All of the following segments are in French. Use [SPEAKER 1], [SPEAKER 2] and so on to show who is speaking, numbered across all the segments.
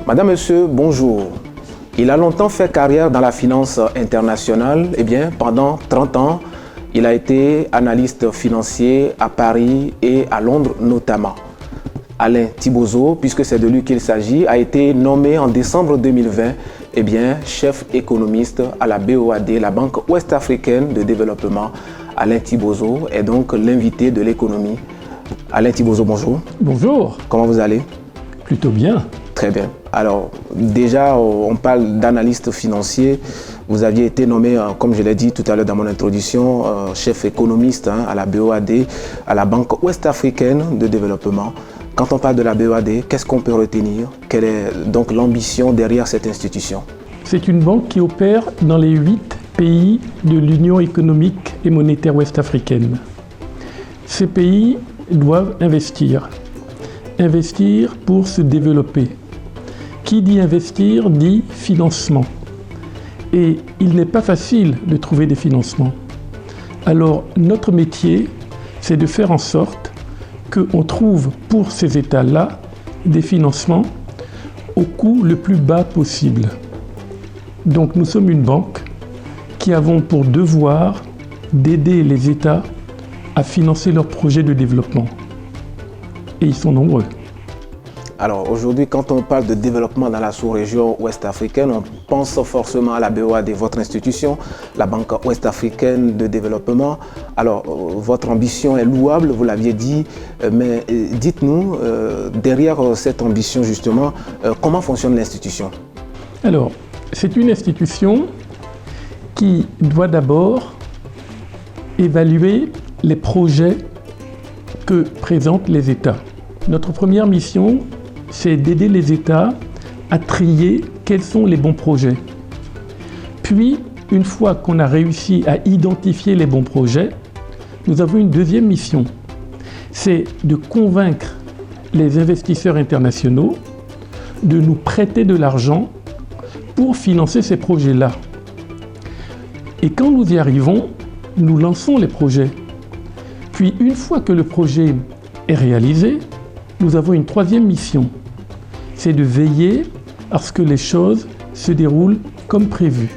[SPEAKER 1] Madame, Monsieur, bonjour. Il a longtemps fait carrière dans la finance internationale. Eh bien, pendant 30 ans, il a été analyste financier à Paris et à Londres notamment. Alain Thibauzeau, puisque c'est de lui qu'il s'agit, a été nommé en décembre 2020 chef économiste à la BOAD, la Banque ouest-africaine de développement. Alain Thibauzeau est donc l'invité de l'économie. Alain Thibauzeau, bonjour.
[SPEAKER 2] Bonjour.
[SPEAKER 1] Comment vous allez?
[SPEAKER 2] Plutôt bien.
[SPEAKER 1] Très bien. Alors, déjà, on parle d'analyste financier. Vous aviez été nommé, comme je l'ai dit tout à l'heure dans mon introduction, chef économiste à la BOAD, à la Banque ouest-africaine de développement. Quand on parle de la BOAD, qu'est-ce qu'on peut retenir? Quelle est donc l'ambition derrière cette institution?
[SPEAKER 2] C'est une banque qui opère dans les 8 pays de l'Union économique et monétaire ouest-africaine. Ces pays doivent investir. Investir pour se développer. Qui dit investir dit financement. Et il n'est pas facile de trouver des financements. Alors notre métier, c'est de faire en sorte qu'on trouve pour ces États-là des financements au coût le plus bas possible. Donc nous sommes une banque qui avons pour devoir d'aider les États à financer leurs projets de développement. Et ils sont nombreux.
[SPEAKER 1] Alors aujourd'hui, quand on parle de développement dans la sous-région ouest-africaine, on pense forcément à la BOAD, votre institution, la Banque ouest-africaine de développement. Alors votre ambition est louable, vous l'aviez dit, mais dites-nous, derrière cette ambition justement, comment fonctionne l'institution?
[SPEAKER 2] Alors, c'est une institution qui doit d'abord évaluer les projets que présentent les États. Notre première mission, c'est d'aider les États à trier quels sont les bons projets. Puis, une fois qu'on a réussi à identifier les bons projets, nous avons une deuxième mission. C'est de convaincre les investisseurs internationaux de nous prêter de l'argent pour financer ces projets-là. Et quand nous y arrivons, nous lançons les projets. Puis, une fois que le projet est réalisé, nous avons une troisième mission. C'est de veiller à ce que les choses se déroulent comme prévu,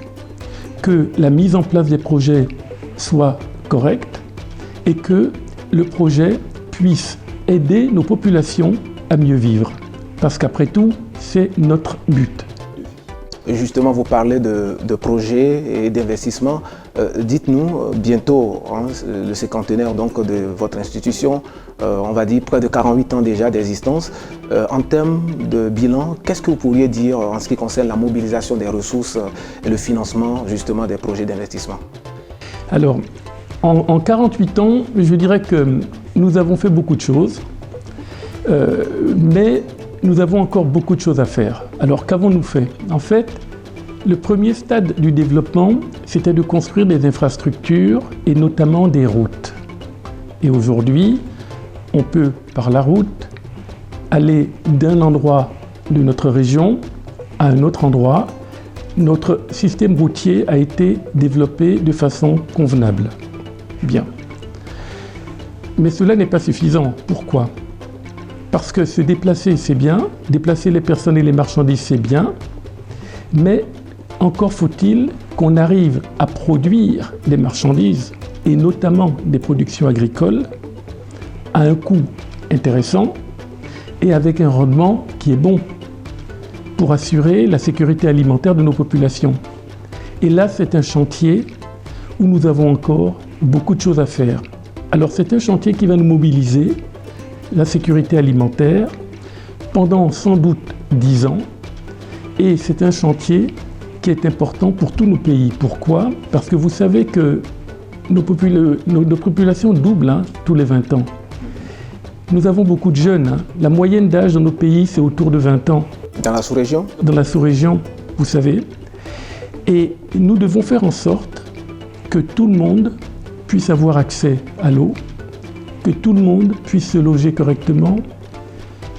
[SPEAKER 2] que la mise en place des projets soit correcte et que le projet puisse aider nos populations à mieux vivre. Parce qu'après tout, c'est notre but.
[SPEAKER 1] Justement, vous parlez de projets et d'investissements. Dites-nous, bientôt, le cinquantenaire donc, de votre institution, on va dire près de 48 ans déjà d'existence. En termes de bilan, qu'est-ce que vous pourriez dire en ce qui concerne la mobilisation des ressources et le financement justement des projets d'investissement?
[SPEAKER 2] Alors, en 48 ans, je dirais que nous avons fait beaucoup de choses, mais nous avons encore beaucoup de choses à faire. Alors qu'avons-nous fait? En fait, le premier stade du développement, c'était de construire des infrastructures et notamment des routes. Et aujourd'hui, on peut, par la route, aller d'un endroit de notre région à un autre endroit. Notre système routier a été développé de façon convenable. Bien. Mais cela n'est pas suffisant. Pourquoi? Parce que se déplacer, c'est bien, déplacer les personnes et les marchandises, c'est bien, mais encore faut-il qu'on arrive à produire des marchandises, et notamment des productions agricoles, à un coût intéressant et avec un rendement qui est bon pour assurer la sécurité alimentaire de nos populations. Et là, c'est un chantier où nous avons encore beaucoup de choses à faire. Alors c'est un chantier qui va nous mobiliser la sécurité alimentaire pendant sans doute 10 ans et c'est un chantier qui est important pour tous nos pays. Pourquoi? Parce que vous savez que nos populations doublent tous les 20 ans. Nous avons beaucoup de jeunes. La moyenne d'âge dans nos pays, c'est autour de 20 ans.
[SPEAKER 1] Dans la sous-région?
[SPEAKER 2] Dans la sous-région, vous savez. Et nous devons faire en sorte que tout le monde puisse avoir accès à l'eau, que tout le monde puisse se loger correctement,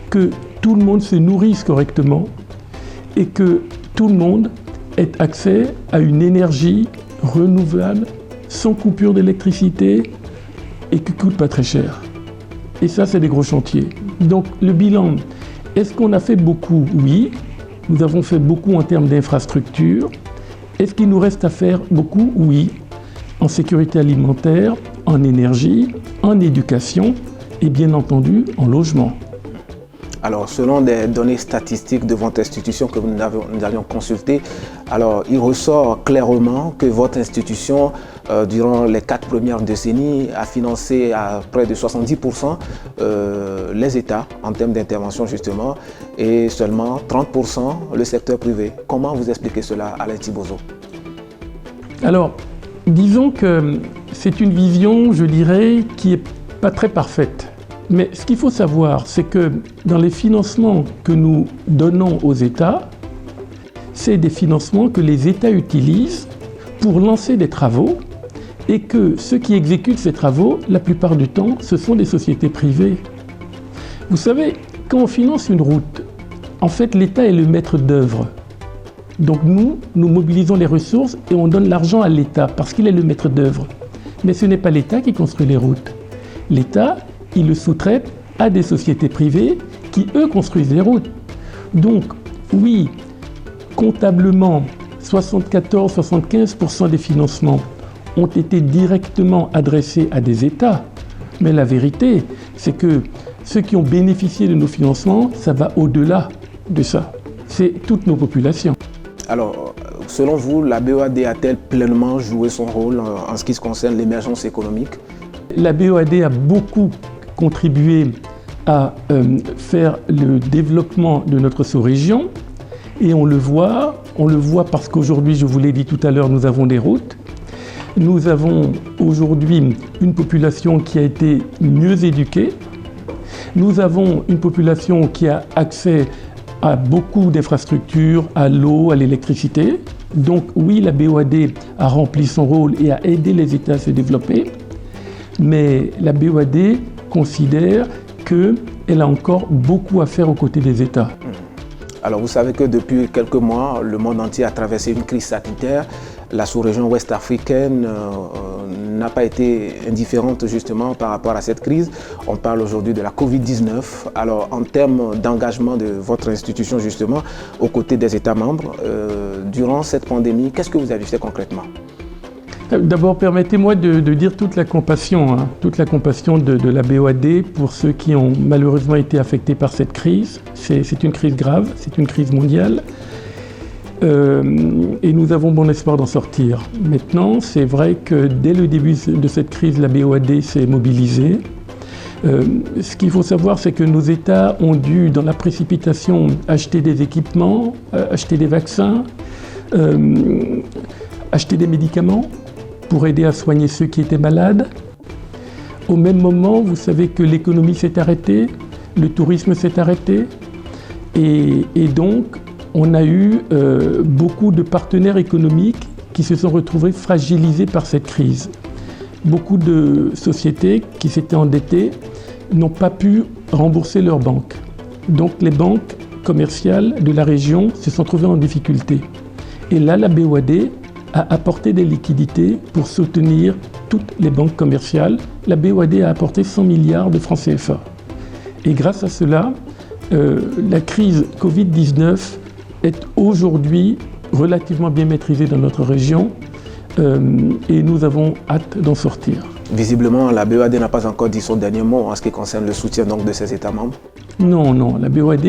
[SPEAKER 2] que tout le monde se nourrisse correctement et que tout le monde ait accès à une énergie renouvelable, sans coupure d'électricité et qui ne coûte pas très cher. Et ça, c'est des gros chantiers. Donc le bilan, est-ce qu'on a fait beaucoup? Oui, Nous avons fait beaucoup en termes d'infrastructures. Est-ce qu'il nous reste à faire beaucoup? Oui. En sécurité alimentaire, en énergie, en éducation et bien entendu en logement.
[SPEAKER 1] Alors, selon des données statistiques de votre institution que nous avions consultées, alors il ressort clairement que votre institution, durant les 4 premières décennies, a financé à près de 70% les États en termes d'intervention justement, et seulement 30% le secteur privé. Comment vous expliquez cela, Alain Thibozo?
[SPEAKER 2] Alors, disons que c'est une vision, je dirais, qui n'est pas très parfaite. Mais ce qu'il faut savoir, c'est que dans les financements que nous donnons aux États, c'est des financements que les États utilisent pour lancer des travaux et que ceux qui exécutent ces travaux, la plupart du temps, ce sont des sociétés privées. Vous savez, quand on finance une route, en fait, l'État est le maître d'œuvre. Donc nous mobilisons les ressources et on donne l'argent à l'État parce qu'il est le maître d'œuvre. Mais ce n'est pas l'État qui construit les routes. L'État, il le sous-traite à des sociétés privées qui, eux, construisent les routes. Donc, oui, comptablement, 74-75% des financements ont été directement adressés à des États. Mais la vérité, c'est que ceux qui ont bénéficié de nos financements, ça va au-delà de ça. C'est toutes nos populations.
[SPEAKER 1] Alors, selon vous, la BOAD a-t-elle pleinement joué son rôle en ce qui concerne l'émergence économique?
[SPEAKER 2] La BOAD a beaucoup contribué à faire le développement de notre sous-région et on le voit parce qu'aujourd'hui, je vous l'ai dit tout à l'heure, nous avons des routes. Nous avons aujourd'hui une population qui a été mieux éduquée. Nous avons une population qui a accès à beaucoup d'infrastructures, à l'eau, à l'électricité. Donc oui, la BOAD a rempli son rôle et a aidé les États à se développer. Mais la BOAD considère qu'elle a encore beaucoup à faire aux côtés des États.
[SPEAKER 1] Alors vous savez que depuis quelques mois, le monde entier a traversé une crise sanitaire. La sous-région ouest africaine n'a pas été indifférente justement par rapport à cette crise. On parle aujourd'hui de la Covid-19. Alors en termes d'engagement de votre institution justement aux côtés des États membres, durant cette pandémie, qu'est-ce que vous avez fait concrètement?
[SPEAKER 2] D'abord, permettez-moi de dire toute la compassion de la BOAD pour ceux qui ont malheureusement été affectés par cette crise. C'est une crise grave, c'est une crise mondiale. Et nous avons bon espoir d'en sortir. Maintenant, c'est vrai que dès le début de cette crise, la BOAD s'est mobilisée. Ce qu'il faut savoir, c'est que nos États ont dû, dans la précipitation, acheter des équipements, acheter des vaccins, acheter des médicaments pour aider à soigner ceux qui étaient malades. Au même moment, vous savez que l'économie s'est arrêtée, le tourisme s'est arrêté, et donc on a eu beaucoup de partenaires économiques qui se sont retrouvés fragilisés par cette crise. Beaucoup de sociétés qui s'étaient endettées n'ont pas pu rembourser leurs banques. Donc les banques commerciales de la région se sont trouvées en difficulté. Et là, la BOAD a apporté des liquidités pour soutenir toutes les banques commerciales. La BOAD a apporté 100 milliards de francs CFA. Et grâce à cela, la crise Covid-19 est aujourd'hui relativement bien maîtrisée dans notre région et nous avons hâte d'en sortir.
[SPEAKER 1] Visiblement, la BOAD n'a pas encore dit son dernier mot en ce qui concerne le soutien donc, de ses États membres.
[SPEAKER 2] Non, la BOAD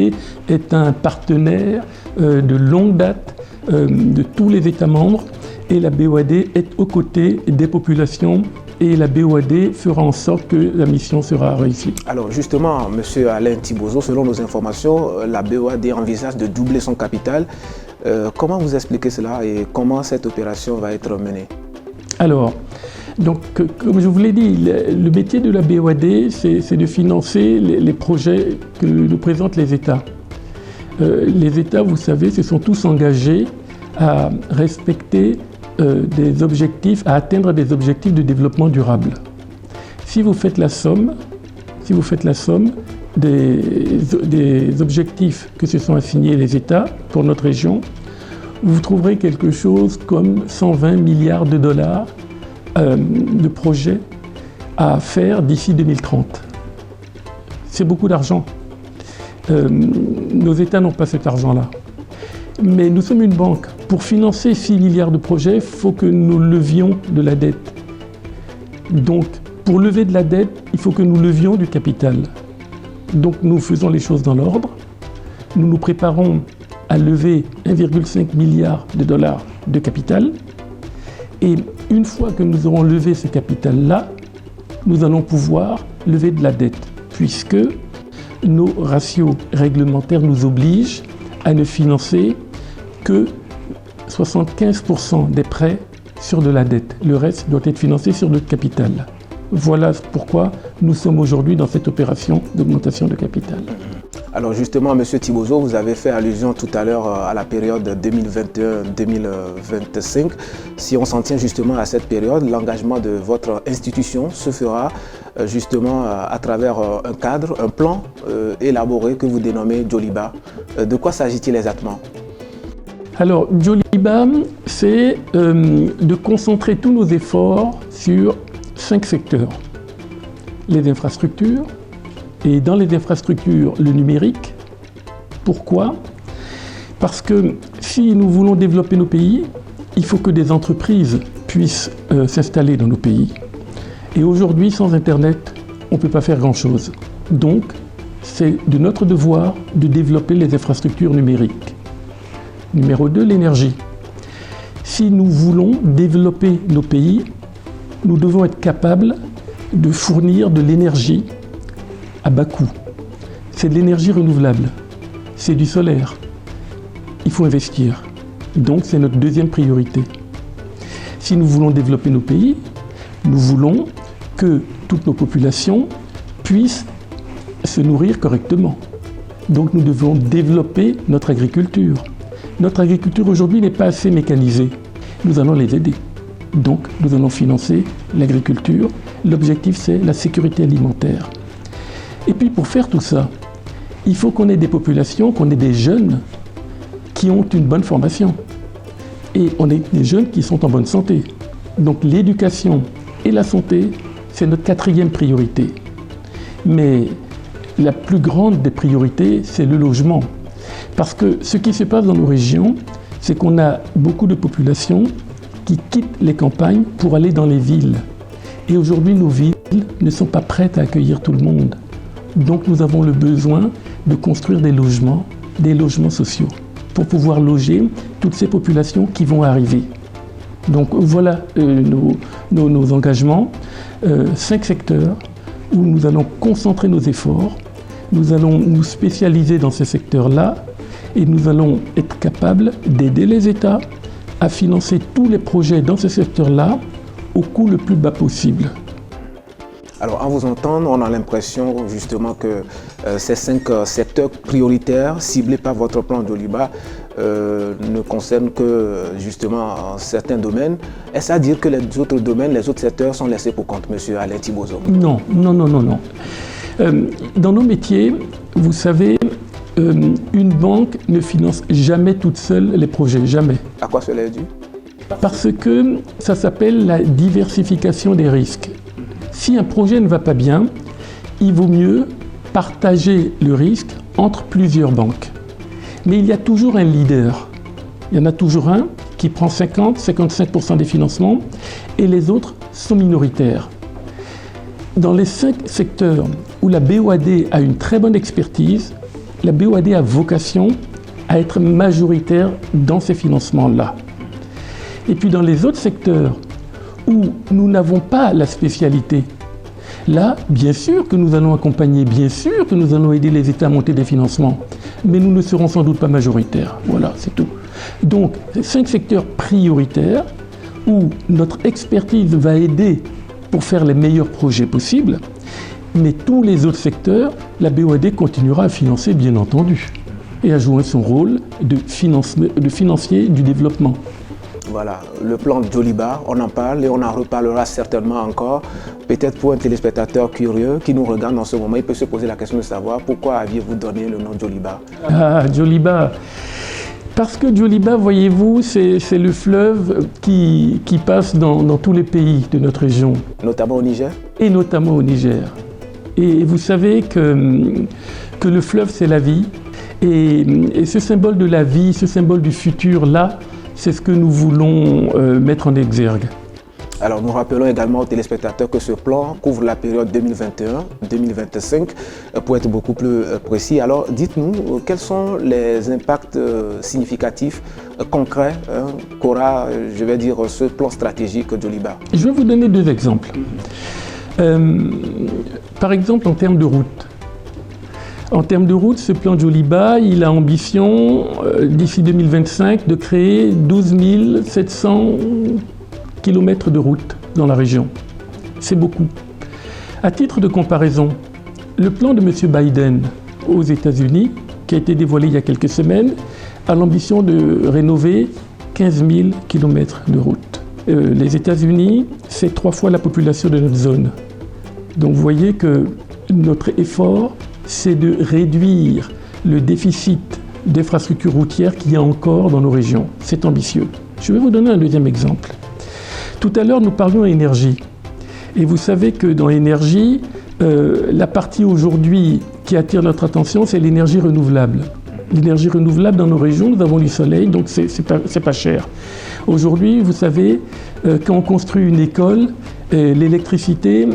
[SPEAKER 2] est un partenaire de longue date de tous les États membres et la BOAD est aux côtés des populations et la BOAD fera en sorte que la mission sera réussie.
[SPEAKER 1] Alors justement, M. Alain Thibozo, selon nos informations, la BOAD envisage de doubler son capital. Comment vous expliquez cela et comment cette opération va être menée? Alors,
[SPEAKER 2] donc, comme je vous l'ai dit, le métier de la BOAD, c'est de financer les projets que nous présentent les États. Les États, vous savez, se sont tous engagés à respecter des objectifs, à atteindre des objectifs de développement durable. Si vous faites la somme des objectifs que se sont assignés les États pour notre région, vous trouverez quelque chose comme 120 milliards de dollars de projets à faire d'ici 2030. C'est beaucoup d'argent. Nos États n'ont pas cet argent-là. Mais nous sommes une banque. Pour financer 6 milliards de projets, il faut que nous levions de la dette. Donc, pour lever de la dette, il faut que nous levions du capital. Donc, nous faisons les choses dans l'ordre. Nous nous préparons à lever 1,5 milliard de dollars de capital. Et une fois que nous aurons levé ce capital-là, nous allons pouvoir lever de la dette, puisque nos ratios réglementaires nous obligent à ne financer que 75% des prêts sur de la dette. Le reste doit être financé sur notre capital. Voilà pourquoi nous sommes aujourd'hui dans cette opération d'augmentation de capital.
[SPEAKER 1] Alors justement, M. Thibodeau, vous avez fait allusion tout à l'heure à la période 2021-2025. Si on s'en tient justement à cette période, l'engagement de votre institution se fera justement à travers un cadre, un plan élaboré que vous dénommez Djoliba. De quoi s'agit-il exactement?
[SPEAKER 2] Alors, Djoliba, c'est de concentrer tous nos efforts sur 5 secteurs. Les infrastructures, et dans les infrastructures, le numérique. Pourquoi? Parce que si nous voulons développer nos pays, il faut que des entreprises puissent s'installer dans nos pays. Et aujourd'hui, sans Internet, on ne peut pas faire grand-chose. Donc, c'est de notre devoir de développer les infrastructures numériques. Numéro 2, l'énergie. Si nous voulons développer nos pays, nous devons être capables de fournir de l'énergie à bas coût. C'est de l'énergie renouvelable, c'est du solaire. Il faut investir. Donc c'est notre deuxième priorité. Si nous voulons développer nos pays, nous voulons que toutes nos populations puissent se nourrir correctement. Donc nous devons développer notre agriculture. Notre agriculture aujourd'hui n'est pas assez mécanisée. Nous allons les aider. Donc nous allons financer l'agriculture. L'objectif, c'est la sécurité alimentaire. Et puis pour faire tout ça, il faut qu'on ait des populations, qu'on ait des jeunes qui ont une bonne formation. Et on ait des jeunes qui sont en bonne santé. Donc l'éducation et la santé, c'est notre 4e priorité. Mais la plus grande des priorités, c'est le logement. Parce que ce qui se passe dans nos régions, c'est qu'on a beaucoup de populations qui quittent les campagnes pour aller dans les villes. Et aujourd'hui, nos villes ne sont pas prêtes à accueillir tout le monde. Donc nous avons le besoin de construire des logements sociaux, pour pouvoir loger toutes ces populations qui vont arriver. Donc voilà nos engagements, 5 secteurs où nous allons concentrer nos efforts, nous allons nous spécialiser dans ces secteurs-là et nous allons être capables d'aider les États à financer tous les projets dans ces secteurs-là au coût le plus bas possible.
[SPEAKER 1] Alors, à vous entendre, on a l'impression justement que ces 5 secteurs prioritaires ciblés par votre plan Djoliba ne concernent que justement certains domaines. Est-ce à dire que les autres domaines, les autres secteurs sont laissés pour compte, M. Alain Thibodeau?
[SPEAKER 2] Non. Dans nos métiers, vous savez, une banque ne finance jamais toute seule les projets, jamais.
[SPEAKER 1] À quoi cela est dû?
[SPEAKER 2] Parce que ça s'appelle la diversification des risques. Si un projet ne va pas bien, il vaut mieux partager le risque entre plusieurs banques. Mais il y a toujours un leader. Il y en a toujours un qui prend 50-55% des financements et les autres sont minoritaires. Dans les 5 secteurs où la BOAD a une très bonne expertise, la BOAD a vocation à être majoritaire dans ces financements-là. Et puis dans les autres secteurs où nous n'avons pas la spécialité, là, bien sûr que nous allons accompagner, bien sûr que nous allons aider les États à monter des financements, mais nous ne serons sans doute pas majoritaires. Voilà, c'est tout. Donc, 5 secteurs prioritaires où notre expertise va aider pour faire les meilleurs projets possibles, mais tous les autres secteurs, la BOAD continuera à financer, bien entendu, et à jouer son rôle de financier du développement.
[SPEAKER 1] Voilà, le plan Djoliba, on en parle et on en reparlera certainement encore. Peut-être pour un téléspectateur curieux qui nous regarde en ce moment, il peut se poser la question de savoir pourquoi aviez-vous donné le nom Djoliba?
[SPEAKER 2] Ah, Djoliba. Parce que Djoliba, voyez-vous, c'est le fleuve qui passe dans tous les pays de notre région.
[SPEAKER 1] Notamment au Niger?
[SPEAKER 2] Et notamment au Niger. Et vous savez que le fleuve, c'est la vie. Et ce symbole de la vie, ce symbole du futur, là, c'est ce que nous voulons mettre en exergue.
[SPEAKER 1] Alors nous rappelons également aux téléspectateurs que ce plan couvre la période 2021-2025 pour être beaucoup plus précis. Alors dites-nous quels sont les impacts significatifs, concrets qu'aura, je vais dire, ce plan stratégique Joliba.
[SPEAKER 2] Je vais vous donner deux exemples. Par exemple, en termes de route. En termes de route, ce plan Joliba, il a ambition d'ici 2025 de créer 12 700 kilomètres de route dans la région. C'est beaucoup. À titre de comparaison, le plan de M. Biden aux États-Unis, qui a été dévoilé il y a quelques semaines, a l'ambition de rénover 15 000 kilomètres de route. Les États-Unis, c'est 3 fois la population de notre zone. Donc vous voyez que notre effort, c'est de réduire le déficit d'infrastructures routières qu'il y a encore dans nos régions. C'est ambitieux. Je vais vous donner un deuxième exemple. Tout à l'heure, nous parlions énergie. Et vous savez que dans l'énergie, la partie aujourd'hui qui attire notre attention, c'est l'énergie renouvelable. L'énergie renouvelable dans nos régions, nous avons du soleil, donc c'est pas cher. Aujourd'hui, vous savez, quand on construit une école, l'électricité,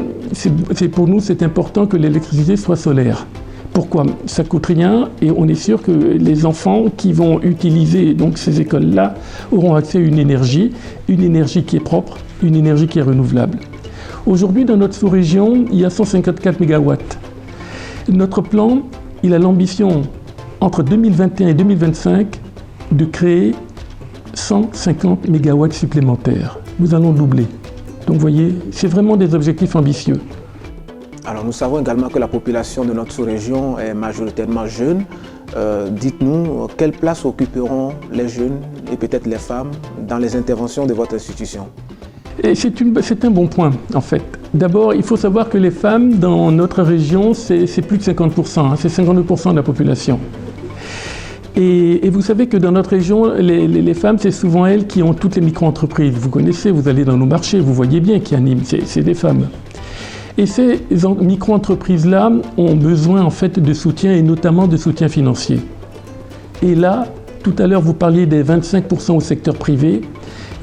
[SPEAKER 2] pour nous, c'est important que l'électricité soit solaire. Pourquoi? Ça ne coûte rien et on est sûr que les enfants qui vont utiliser donc, ces écoles-là auront accès à une énergie qui est propre, une énergie qui est renouvelable. Aujourd'hui, dans notre sous-région, il y a 154 MW. Notre plan, il a l'ambition, entre 2021 et 2025, de créer 150 MW supplémentaires. Nous allons doubler. Donc vous voyez, c'est vraiment des objectifs ambitieux.
[SPEAKER 1] Alors nous savons également que la population de notre sous-région est majoritairement jeune. Dites-nous, quelle place occuperont les jeunes et peut-être les femmes dans les interventions de votre institution?
[SPEAKER 2] C'est un bon point en fait. D'abord, il faut savoir que les femmes dans notre région, c'est plus de 50%, hein, c'est 52% de la population. Et vous savez que dans notre région, les femmes, c'est souvent elles qui ont toutes les micro-entreprises. Vous connaissez, vous allez dans nos marchés, vous voyez bien qui animent, c'est des femmes. Et ces micro-entreprises-là ont besoin en fait de soutien et notamment de soutien financier. Et là, tout à l'heure, vous parliez des 25% au secteur privé.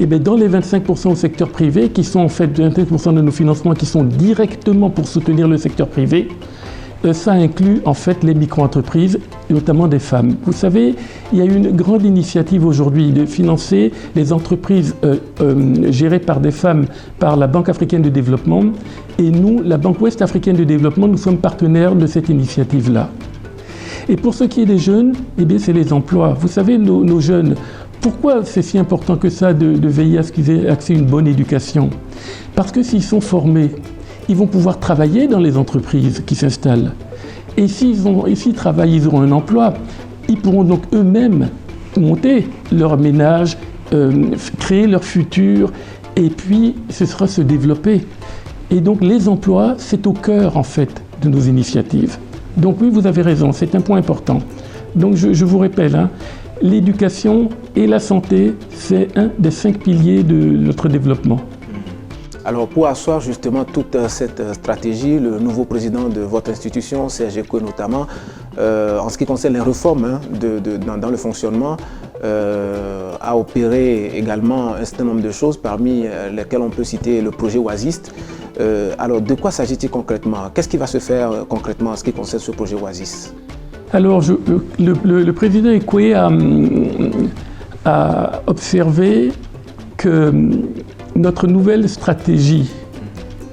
[SPEAKER 2] Et bien dans les 25% au secteur privé, qui sont en fait 25% de nos financements qui sont directement pour soutenir le secteur privé, ça inclut en fait les micro-entreprises, notamment des femmes. Vous savez, il y a une grande initiative aujourd'hui de financer les entreprises gérées par des femmes par la Banque africaine de développement. Et nous, la Banque ouest africaine de développement, nous sommes partenaires de cette initiative-là. Et pour ce qui est des jeunes, eh bien, c'est les emplois. Vous savez, nos jeunes, pourquoi c'est si important que ça de veiller à ce qu'ils aient accès à une bonne éducation? Parce que s'ils sont formés, ils vont pouvoir travailler dans les entreprises qui s'installent. Et s'ils travaillent, ils auront un emploi. Ils pourront donc eux-mêmes monter leur ménage, créer leur futur, et puis ce sera se développer. Et donc les emplois, c'est au cœur en fait de nos initiatives. Donc oui, vous avez raison, c'est un point important. Donc je vous rappelle, hein, l'éducation et la santé, c'est un des 5 piliers de notre développement.
[SPEAKER 1] Alors pour asseoir justement toute cette stratégie, le nouveau président de votre institution, Serge Ekwe notamment, en ce qui concerne les réformes dans le fonctionnement, a opéré également un certain nombre de choses, parmi lesquelles on peut citer le projet Oasis. Alors de quoi s'agit-il concrètement? Qu'est-ce qui va se faire concrètement en ce qui concerne ce projet Oasis? Alors
[SPEAKER 2] le président Ekwe a observé que notre nouvelle stratégie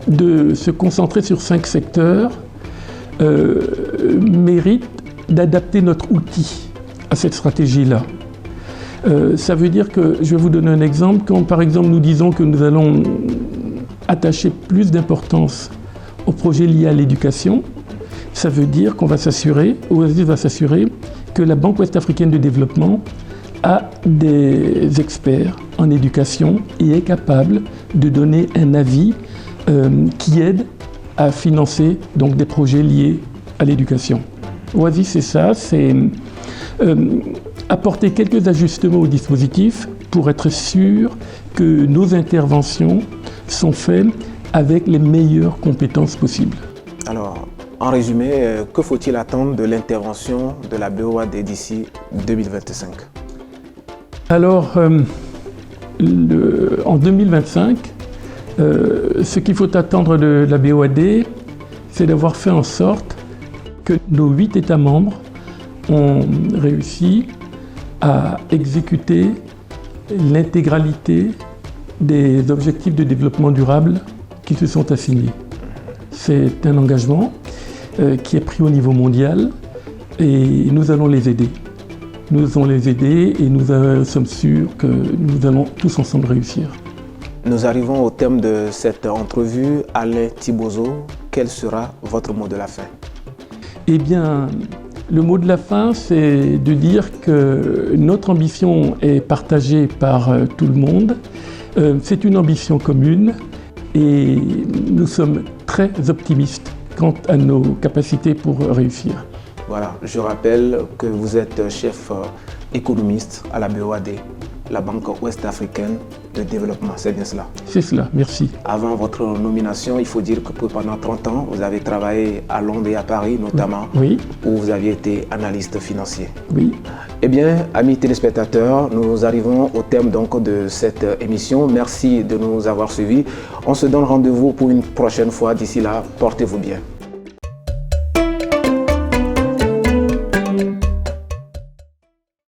[SPEAKER 2] de se concentrer sur 5 secteurs mérite d'adapter notre outil à cette stratégie-là. Ça veut dire que, je vais vous donner un exemple, quand par exemple nous disons que nous allons attacher plus d'importance aux projets liés à l'éducation, ça veut dire qu'on va s'assurer, Oasis va s'assurer que la Banque ouest africaine de développement a des experts en éducation et est capable de donner un avis qui aide à financer donc, des projets liés à l'éducation. Oasis, c'est ça, c'est apporter quelques ajustements au dispositif pour être sûr que nos interventions sont faites avec les meilleures compétences possibles.
[SPEAKER 1] Alors, En résumé, que faut-il attendre de l'intervention de la BOAD d'ici 2025?
[SPEAKER 2] Alors, en 2025, ce qu'il faut attendre de la BOAD, c'est d'avoir fait en sorte que nos 8 États membres ont réussi à exécuter l'intégralité des objectifs de développement durable qui se sont assignés. C'est un engagement qui est pris au niveau mondial et nous allons les aider. Nous allons les aider et nous sommes sûrs que nous allons tous ensemble réussir.
[SPEAKER 1] Nous arrivons au terme de cette entrevue. Alain Thibauzeau, quel sera votre mot de la fin?
[SPEAKER 2] Eh bien, le mot de la fin, c'est de dire que notre ambition est partagée par tout le monde. C'est une ambition commune et nous sommes très optimistes quant à nos capacités pour réussir.
[SPEAKER 1] Voilà, je rappelle que vous êtes chef économiste à la BOAD, la Banque Ouest-Africaine de Développement, c'est bien cela?
[SPEAKER 2] C'est cela, merci.
[SPEAKER 1] Avant votre nomination, il faut dire que pendant 30 ans, vous avez travaillé à Londres et à Paris notamment,
[SPEAKER 2] oui,
[SPEAKER 1] où vous aviez été analyste financier.
[SPEAKER 2] Oui.
[SPEAKER 1] Eh bien, amis téléspectateurs, nous arrivons au terme donc de cette émission. Merci de nous avoir suivis. On se donne rendez-vous pour une prochaine fois. D'ici là, portez-vous bien.